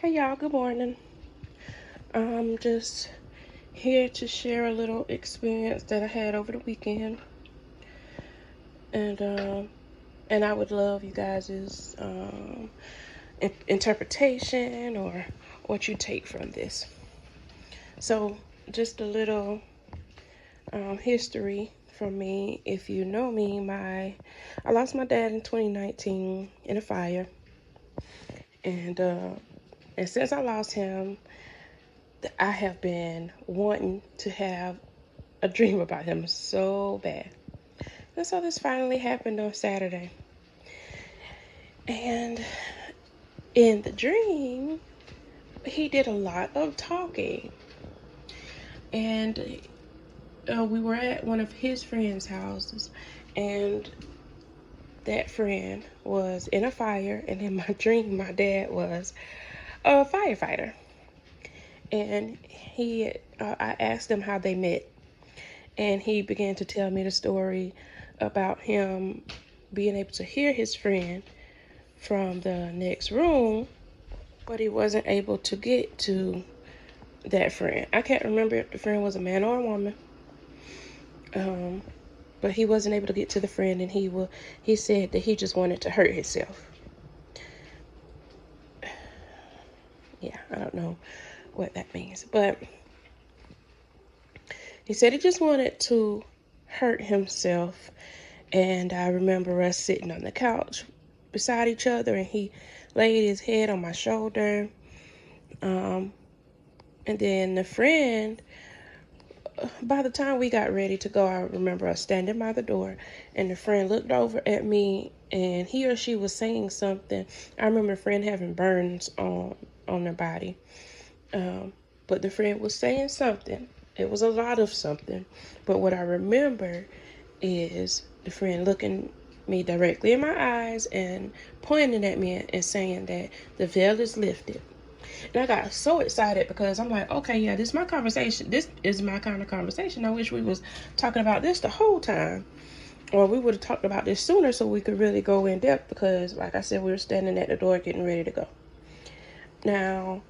Hey y'all, good morning. I'm just here to share a little experience that I had over the weekend, and and I would love you guys' interpretation or what you take from this. So, just a little history from me. If you know me, I lost my dad in 2019 in a fire, and and since I lost him, I have been wanting to have a dream about him so bad. And so this finally happened on Saturday. And in the dream, he did a lot of talking. And we were at one of his friends' houses. And that friend was in a fire. And in my dream, my dad was a firefighter. And I asked him how they met. And he began to tell me the story about him being able to hear his friend from the next room, but he wasn't able to get to that friend. I can't remember if the friend was a man or a woman, but he wasn't able to get to the friend, and he said that he just wanted to hurt himself. Yeah, I don't know what that means, but he said he just wanted to hurt himself. And I remember us sitting on the couch beside each other, and he laid his head on my shoulder. And then the friend, by the time we got ready to go, I remember us standing by the door, and the friend looked over at me, and he or she was saying something. I remember the friend having burns on their body, but the friend was saying something. It was a lot of something, but what I remember is the friend looking me directly in my eyes and pointing at me and saying that the veil is lifted. And I got so excited because I'm like, okay, yeah, this is my conversation. This is my kind of conversation. I wish we was talking about this the whole time. Or we would have talked about this sooner so we could really go in depth because, like I said, we were standing at the door getting ready to go. Now,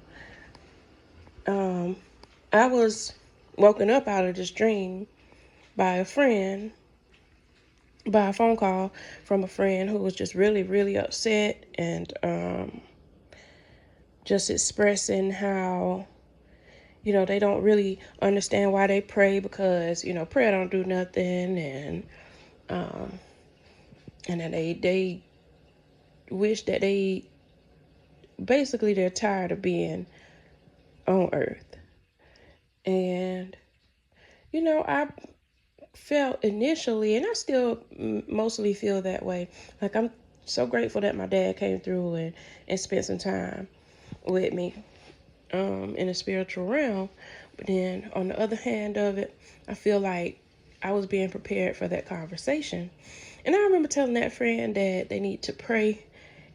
I was woken up out of this dream by a friend, by a phone call from a friend who was just really, really upset and just expressing how they don't really understand why they pray because, prayer don't do nothing, and then they wish that they're tired of being on earth. And, I felt initially, and I still mostly feel that way. Like, I'm so grateful that my dad came through and spent some time with me in the spiritual realm. But then on the other hand of it, I feel like I was being prepared for that conversation. And I remember telling that friend that they need to pray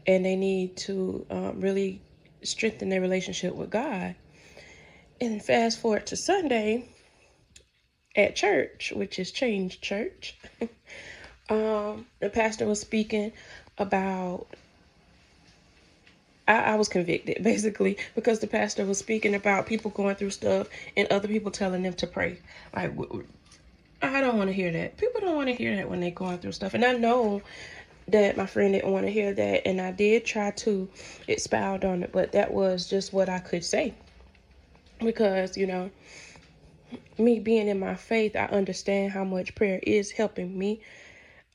and they need to really strengthen their relationship with God. And fast forward to Sunday at church, which is Change Church, the pastor was speaking about I was convicted basically because the pastor was speaking about people going through stuff and other people telling them to pray. Like, I don't want to hear that. People don't want to hear that when they're going through stuff. And I know that my friend didn't want to hear that. And I did try to expound on it, but that was just what I could say. Because, me being in my faith, I understand how much prayer is helping me.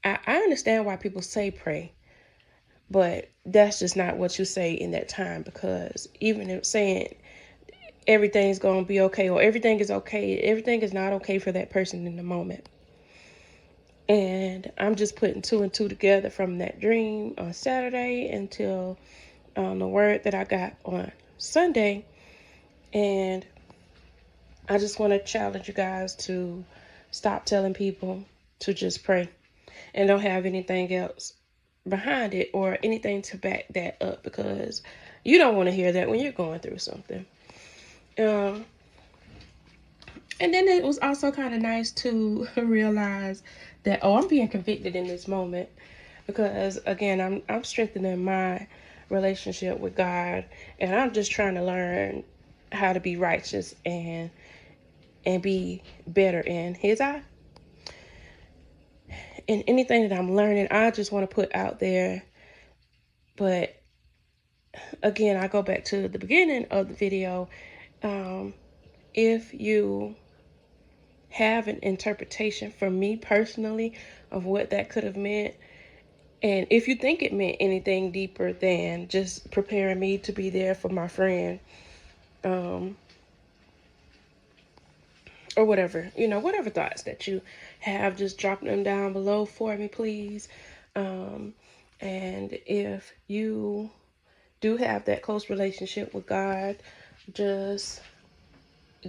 I understand why people say pray. But that's just not what you say in that time, because even if saying everything's going to be okay or everything is okay, everything is not okay for that person in the moment. And I'm just putting two and two together from that dream on Saturday until the word that I got on Sunday. And I just want to challenge you guys to stop telling people to just pray and don't have anything else behind it or anything to back that up, because you don't want to hear that when you're going through something. And then it was also kind of nice to realize that, I'm being convicted in this moment because, again, I'm strengthening my relationship with God, and I'm just trying to learn how to be righteous and be better in His eye. And anything that I'm learning, I just want to put out there. But again, I go back to the beginning of the video. If you have an interpretation from me personally of what that could have meant, and if you think it meant anything deeper than just preparing me to be there for my friend, or whatever, whatever thoughts that you have, just drop them down below for me, please. And if you do have that close relationship with God, just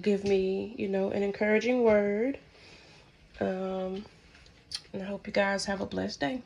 give me, an encouraging word. And I hope you guys have a blessed day.